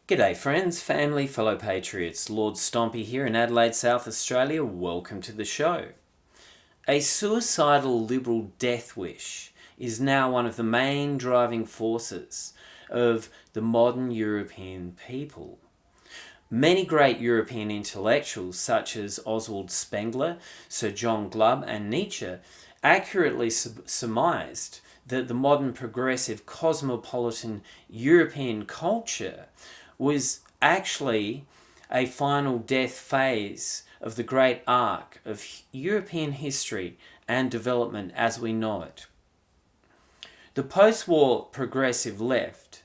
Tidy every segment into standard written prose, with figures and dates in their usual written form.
G'day friends, family, fellow patriots. Lord Stompy here in Adelaide, South Australia. Welcome to the show. A suicidal liberal death wish is now one of the main driving forces of the modern European people. Many great European intellectuals such as Oswald Spengler, Sir John Glubb and Nietzsche accurately surmised that the modern progressive cosmopolitan European culture was actually a final death phase of the great arc of European history and development as we know it. The post-war progressive left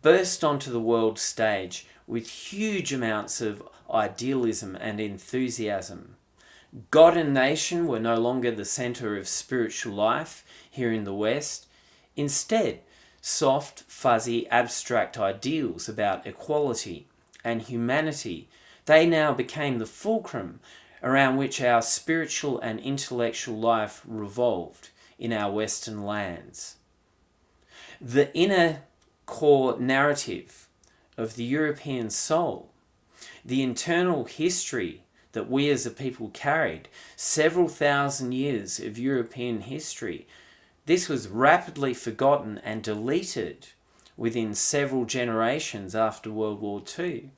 burst onto the world stage with huge amounts of idealism and enthusiasm. God and nation were no longer the centre of spiritual life here in the West. Instead, soft, fuzzy, abstract ideals about equality and humanity, they now became the fulcrum around which our spiritual and intellectual life revolved in our Western lands. The inner core narrative of the European soul, the internal history that we as a people carried, several thousand years of European history, this was rapidly forgotten and deleted within several generations after World War II,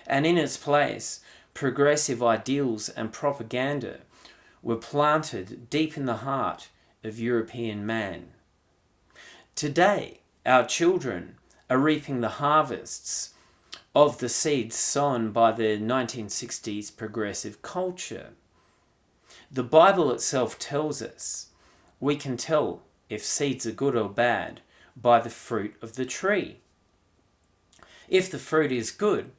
and in its place, progressive ideals and propaganda were planted deep in the heart of European man. Today, our children are reaping the harvests of the seeds sown by the 1960s progressive culture. The Bible itself tells us we can tell if seeds are good or bad by the fruit of the tree. If the fruit is good,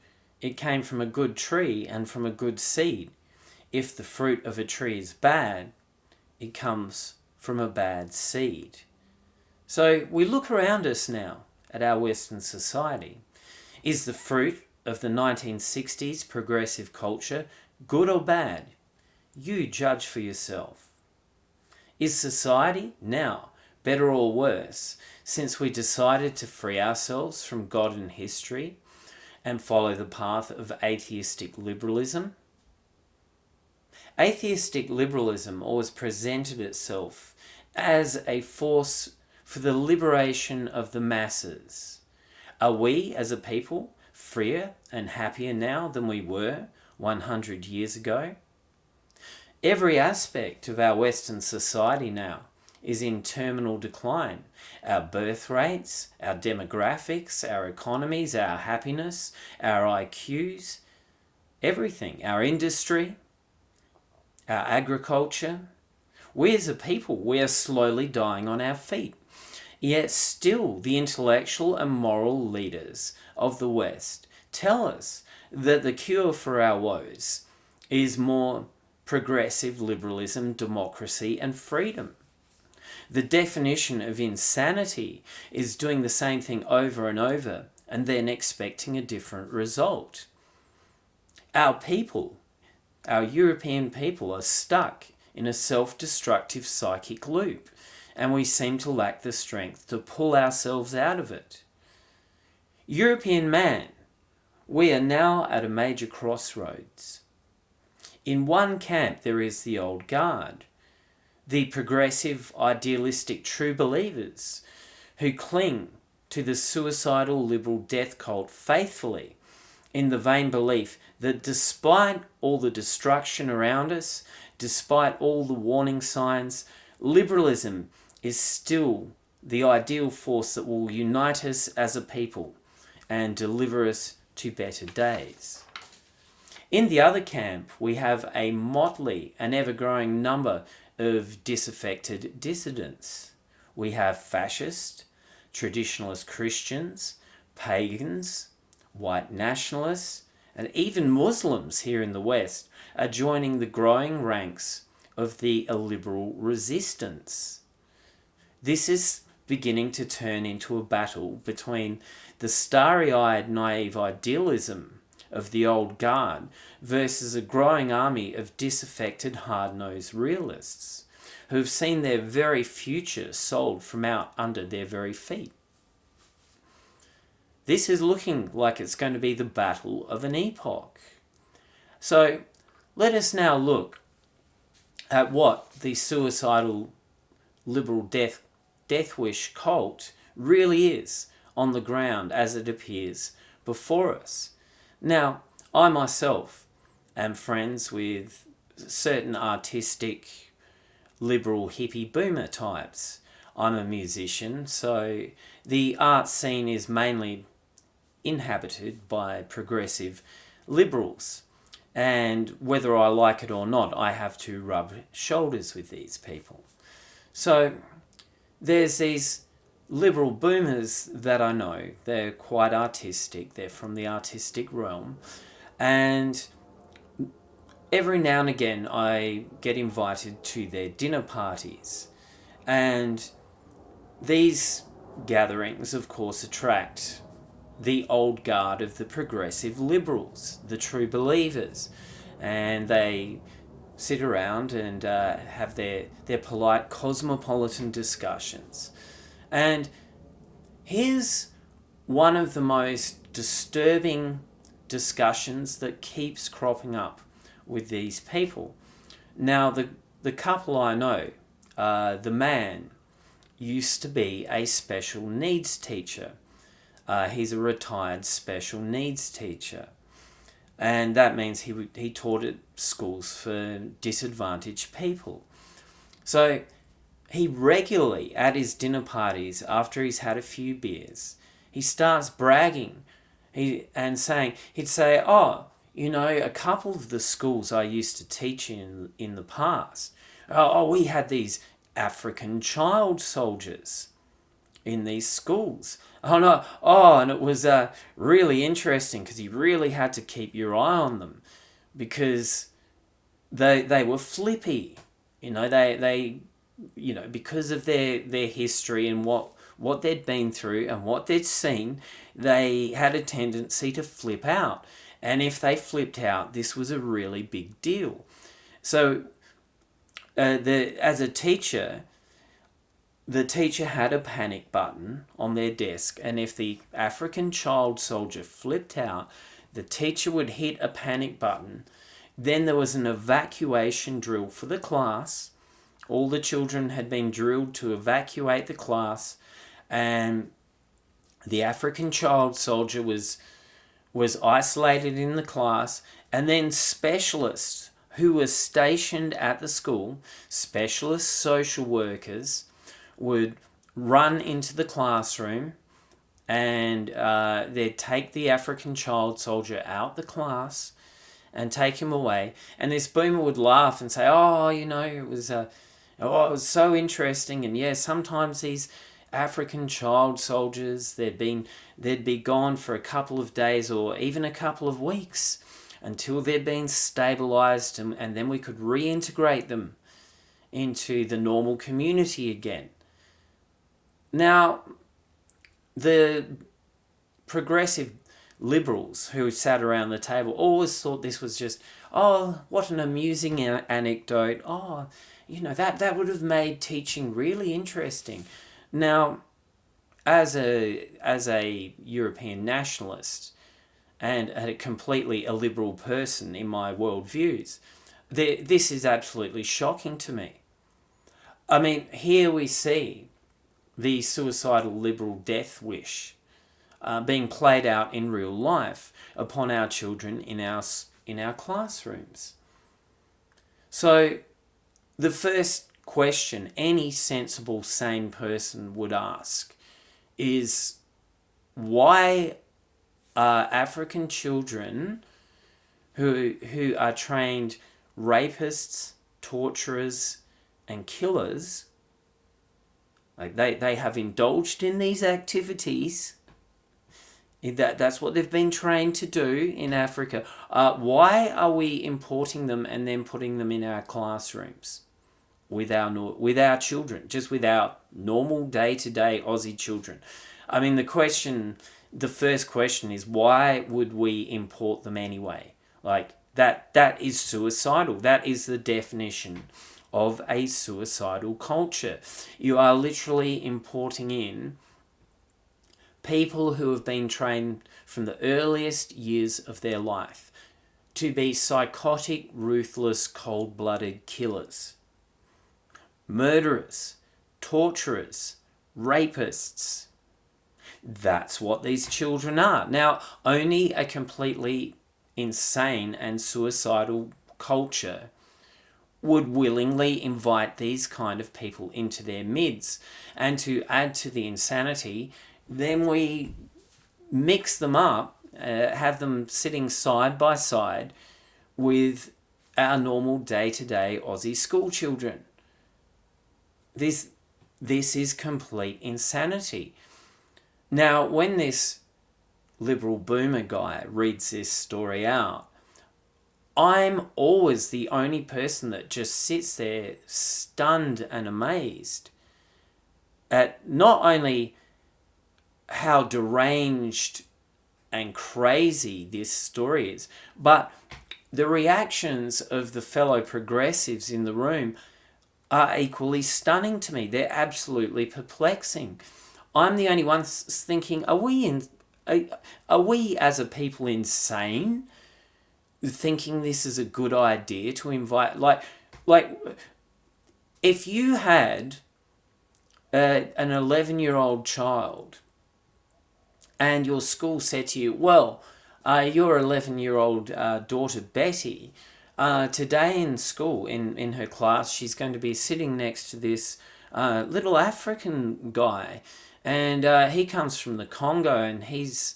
it came from a good tree and from a good seed. If the fruit of a tree is bad, it comes from a bad seed. So we look around us now at our Western society. Is the fruit of the 1960s progressive culture good or bad? You judge for yourself. Is society now better or worse since we decided to free ourselves from God and history and follow the path of atheistic liberalism? Atheistic liberalism always presented itself as a force for the liberation of the masses. Are we as a people freer and happier now than we were 100 years ago? Every aspect of our Western society now is in terminal decline. Our birth rates, our demographics, our economies, our happiness, our IQs, everything, our industry, our agriculture. We as a people, we are slowly dying on our feet. Yet still the intellectual and moral leaders of the West tell us that the cure for our woes is more progressive liberalism, democracy and freedom. The definition of insanity is doing the same thing over and over and then expecting a different result. Our people, our European people, are stuck in a self-destructive psychic loop, and we seem to lack the strength to pull ourselves out of it. European man, we are now at a major crossroads. In one camp there is the old guard, the progressive, idealistic true believers who cling to the suicidal liberal death cult faithfully in the vain belief that despite all the destruction around us, despite all the warning signs, liberalism is still the ideal force that will unite us as a people and deliver us to better days. In the other camp, we have a motley and ever-growing number of disaffected dissidents. We have fascist, traditionalist Christians, pagans, white nationalists, and even Muslims here in the West are joining the growing ranks of the illiberal resistance. This is beginning to turn into a battle between the starry-eyed naive idealism of the old guard versus a growing army of disaffected hard-nosed realists who have seen their very future sold from out under their very feet. this is looking like it's going to be the battle of an epoch. So let us now look at what the suicidal liberal death wish cult really is on the ground as it appears before us. Now, I myself am friends with certain artistic liberal hippie boomer types. I'm a musician, so the art scene is mainly inhabited by progressive liberals. And whether I like it or not, I have to rub shoulders with these people. So there's these liberal boomers that I know. They're quite artistic. They're from the artistic realm. And every now and again, I get invited to their dinner parties. And these gatherings, of course, attract the old guard of the progressive liberals, the true believers. And they sit around and have their polite cosmopolitan discussions. And here's one of the most disturbing discussions that keeps cropping up with these people. Now, the couple I know, the man used to be a special needs teacher. He's a retired special needs teacher. And that means he taught at schools for disadvantaged people. So he regularly, at his dinner parties, after he's had a few beers, he starts bragging and saying, he'd say, oh, you know, a couple of the schools I used to teach in the past, we had these African child soldiers in these schools. And it was really interesting because you really had to keep your eye on them because they were flippy. They because of their history and what they'd been through and what they'd seen, they had a tendency to flip out. And if they flipped out, this was a really big deal. So as a teacher, the teacher had a panic button on their desk, and if the African child soldier flipped out, the teacher would hit a panic button. Then there was an evacuation drill for the class. All the children had been drilled to evacuate the class, and the African child soldier was isolated in the class, and then specialists who were stationed at the school, specialist social workers, would run into the classroom and they'd take the African child soldier out the class and take him away. And this boomer would laugh and say, it was so interesting. And yeah, sometimes these African child soldiers, they'd be gone for a couple of days or even a couple of weeks until they'd been stabilized, and then we could reintegrate them into the normal community again. Now, the progressive liberals who sat around the table always thought this was just, what an amusing anecdote. That would have made teaching really interesting. Now, as a European nationalist and a completely illiberal person in my worldviews, this is absolutely shocking to me. I mean, here we see the suicidal liberal death wish being played out in real life upon our children in our classrooms. So the first question any sensible, sane person would ask is, why are African children who are trained rapists, torturers, and killers, like they have indulged in these activities, that's what they've been trained to do in Africa. Why are we importing them and then putting them in our classrooms with our children, just with our normal day-to-day Aussie children? I mean, the first question is, why would we import them anyway? Like, that is suicidal. That is the definition of a suicidal culture. You are literally importing in People who have been trained from the earliest years of their life to be psychotic, ruthless, cold-blooded killers, murderers, torturers, rapists. That's what these children are. Now, only a completely insane and suicidal culture would willingly invite these kind of people into their midst. And to add to the insanity, then we mix them up, have them sitting side by side with our normal day-to-day Aussie school children. This is complete insanity. Now, when this liberal boomer guy reads this story out, I'm always the only person that just sits there stunned and amazed at not only how deranged and crazy this story is, but the reactions of the fellow progressives in the room are equally stunning to me. They're absolutely perplexing. I'm the only one thinking, are we as a people insane, thinking this is a good idea to invite, like if you had an 11-year-old child and your school said to you, well, your 11-year-old daughter Betty, today in school, in her class, she's going to be sitting next to this little African guy, and he comes from the Congo, and he's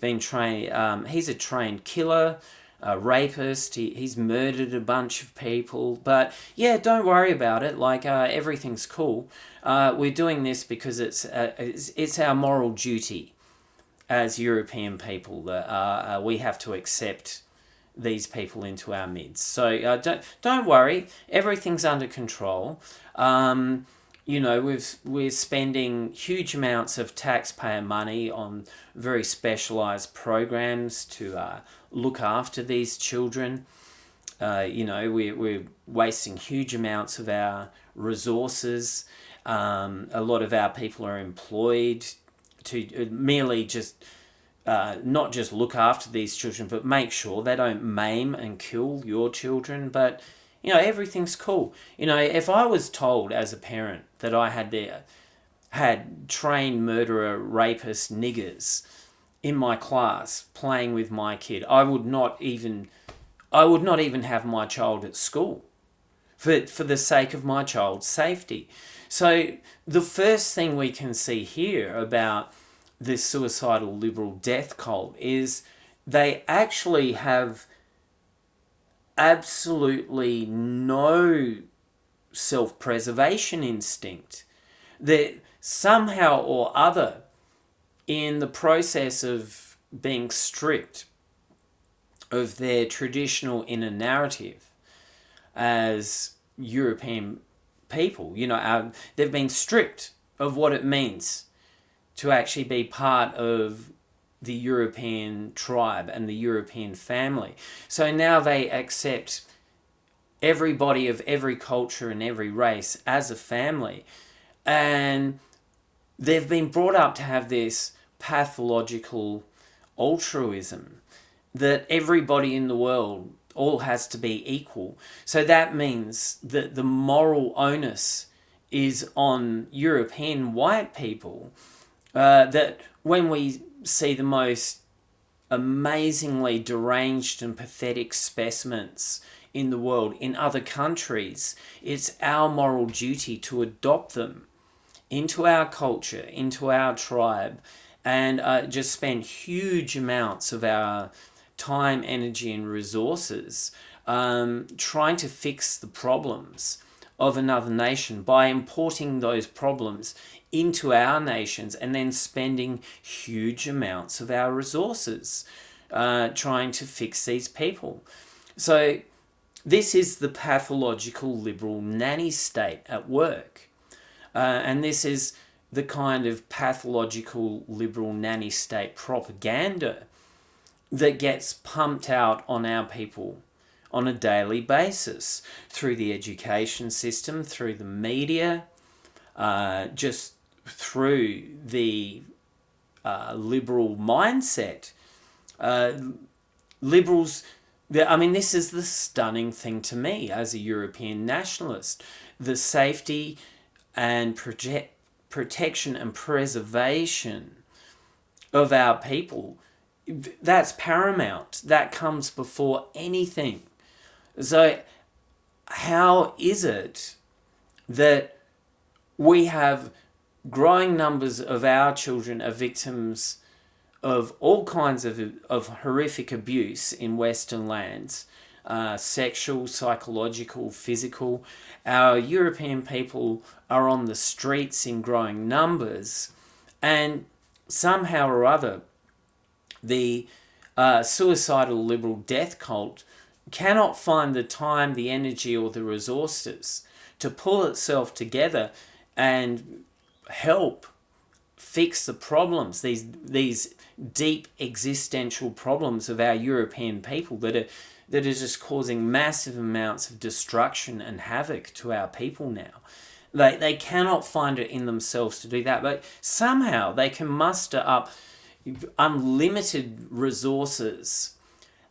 been trained. He's a trained killer, a rapist. He's murdered a bunch of people. But yeah, don't worry about it. Like everything's cool. We're doing this because it's our moral duty as European people that we have to accept these people into our midst. So don't worry, everything's under control. We're spending huge amounts of taxpayer money on very specialised programs to look after these children. We're wasting huge amounts of our resources. A lot of our people are employed to merely just not just look after these children, but make sure they don't maim and kill your children. But everything's cool. If I was told as a parent that I had trained murderer, rapist, niggers in my class playing with my kid, I would not even have my child at school for the sake of my child's safety. So the first thing we can see here about this suicidal liberal death cult is they actually have absolutely no self-preservation instinct. That somehow or other, in the process of being stripped of their traditional inner narrative as European people, they've been stripped of what it means to actually be part of the European tribe and the European family. So now they accept everybody of every culture and every race as a family. And they've been brought up to have this pathological altruism that everybody in the world all has to be equal. So that means that the moral onus is on European white people, that when we see the most amazingly deranged and pathetic specimens in the world in other countries, it's our moral duty to adopt them into our culture, into our tribe, and just spend huge amounts of our time, energy, and resources trying to fix the problems of another nation by importing those problems into our nations and then spending huge amounts of our resources trying to fix these people. So this is the pathological liberal nanny state at work. And this is the kind of pathological liberal nanny state propaganda that gets pumped out on our people on a daily basis through the education system, through the media, just through the liberal mindset. Liberals, this is the stunning thing to me as a European nationalist. The safety and protection and preservation of our people, that's paramount. That comes before anything. So how is it that we have growing numbers of our children are victims of all kinds of horrific abuse in Western lands, sexual, psychological, physical. Our European people are on the streets in growing numbers, and somehow or other, the suicidal liberal death cult cannot find the time, the energy, or the resources to pull itself together and help fix the problems, these deep existential problems of our European people that are just causing massive amounts of destruction and havoc to our people now. They cannot find it in themselves to do that, but somehow they can muster up unlimited resources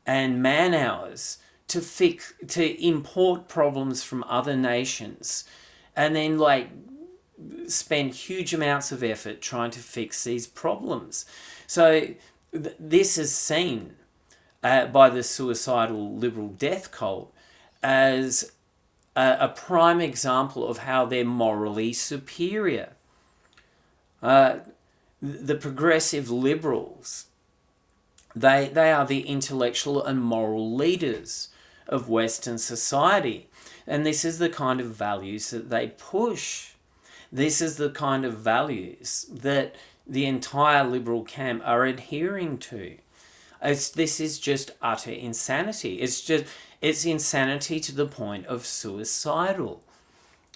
and man hours to import problems from other nations, and then spend huge amounts of effort trying to fix these problems. So this is seen by the suicidal liberal death cult as a prime example of how they're morally superior. The progressive liberals, they are the intellectual and moral leaders of Western society. And this is the kind of values that they push. This is the kind of values that the entire liberal camp are adhering to. This is just utter insanity. It's insanity to the point of suicidal.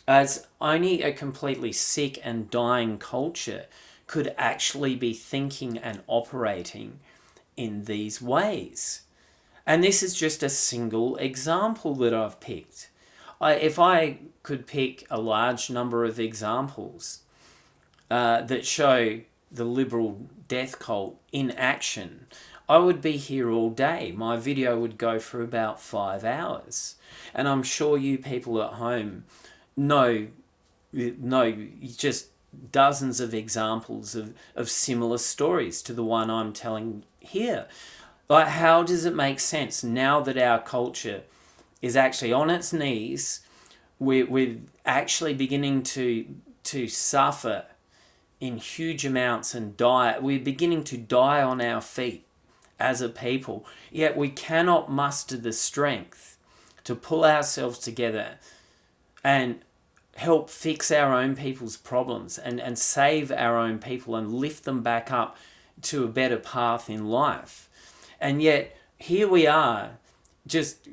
As only a completely sick and dying culture could actually be thinking and operating in these ways. And this is just a single example that I've picked. If I could pick a large number of examples that show the liberal death cult in action, I would be here all day. My video would go for about 5 hours. And I'm sure you people at home know just dozens of examples of similar stories to the one I'm telling here. How does it make sense now that our culture is actually on its knees? We're actually beginning to suffer in huge amounts and die. We're beginning to die on our feet as a people. Yet we cannot muster the strength to pull ourselves together and help fix our own people's problems and save our own people and lift them back up to a better path in life. And yet here we are just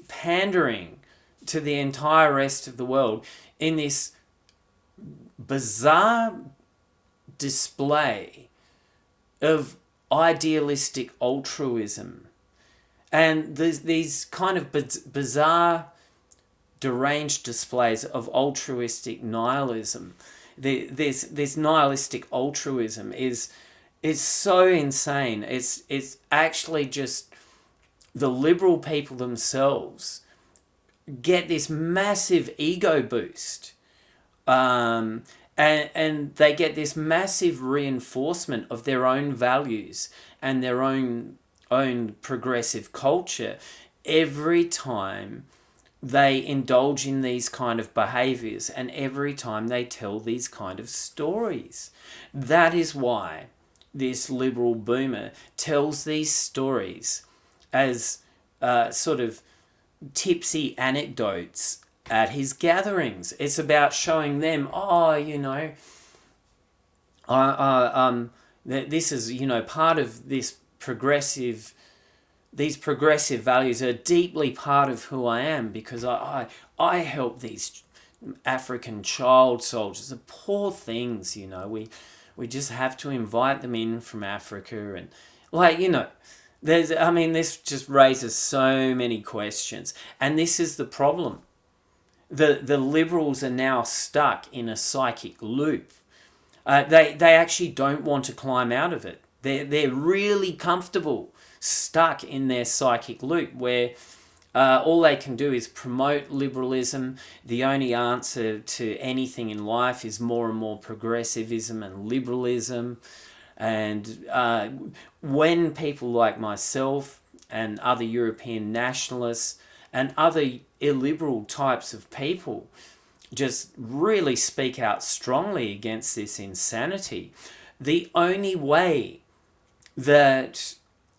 pandering to the entire rest of the world in this bizarre display of idealistic altruism. And there's these kind of bizarre, deranged displays of altruistic nihilism. This nihilistic altruism is so insane. It's actually just the liberal people themselves get this massive ego boost, and they get this massive reinforcement of their own values and their own progressive culture every time they indulge in these kind of behaviors and every time they tell these kind of stories. That is why this liberal boomer tells these stories as sort of tipsy anecdotes at his gatherings. It's about showing them, this is, part of this progressive. These progressive values are deeply part of who I am because I help these African child soldiers, the poor things, we just have to invite them in from Africa and this just raises so many questions. And this is the problem. The liberals are now stuck in a psychic loop They actually don't want to climb out of it. They're really comfortable, stuck in their psychic loop where all they can do is promote liberalism. The only answer to anything in life is more and more progressivism and liberalism. And when people like myself and other European nationalists and other illiberal types of people just really speak out strongly against this insanity, the only way that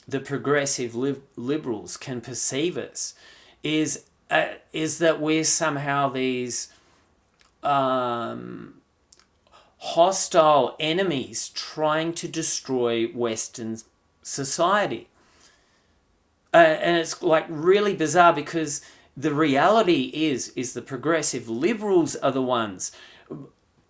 the progressive liberals can perceive us is that we're somehow these hostile enemies trying to destroy Western society. And it's like really bizarre, because the reality is the progressive liberals are the ones,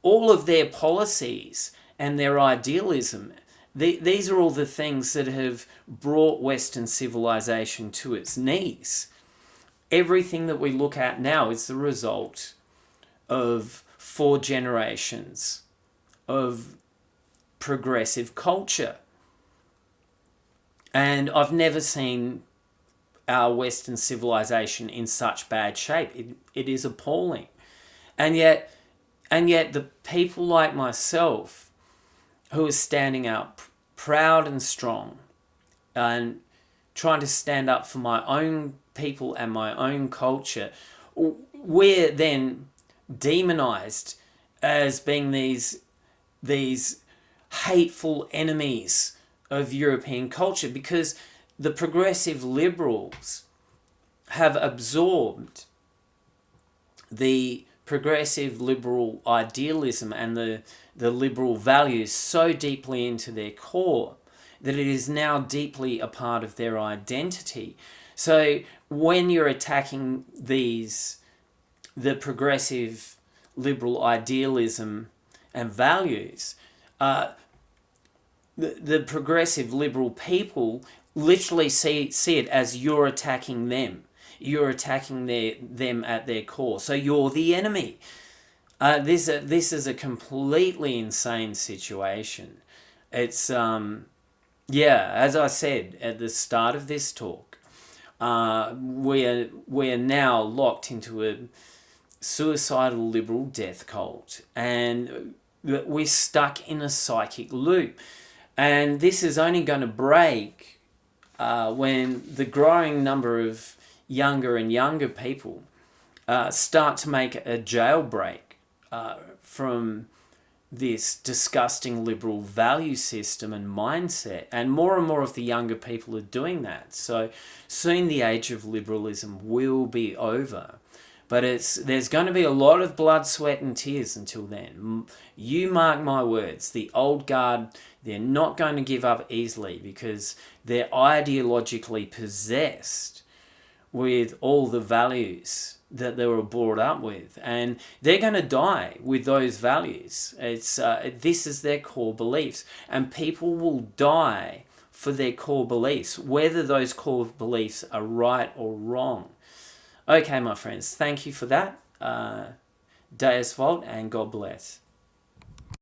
all of their policies and their idealism, these are all the things that have brought Western civilization to its knees. Everything that we look at now is the result of 4 generations of progressive culture. And I've never seen our Western civilization in such bad shape. It is appalling. And yet the people like myself who are standing up proud and strong and trying to stand up for my own people and my own culture, we're then demonized as being these hateful enemies of European culture, because the progressive liberals have absorbed the progressive liberal idealism and the liberal values so deeply into their core that it is now deeply a part of their identity. So when you're attacking the progressive liberal idealism and values, the progressive liberal people literally see it as you're attacking them. You're attacking them at their core. So you're the enemy. This is a completely insane situation. It's as I said at the start of this talk, we're now locked into a suicidal liberal death cult, and we're stuck in a psychic loop. And this is only going to break when the growing number of younger and younger people start to make a jailbreak from this disgusting liberal value system and mindset. And more of the younger people are doing that. So soon the age of liberalism will be over. But there's going to be a lot of blood, sweat and tears until then. You mark my words, the old guard, they're not going to give up easily, because they're ideologically possessed with all the values that they were brought up with, and they're going to die with those values. This is their core beliefs, and people will die for their core beliefs, whether those core beliefs are right or wrong. Okay, my friends, thank you for that. Deus Volt, and God bless.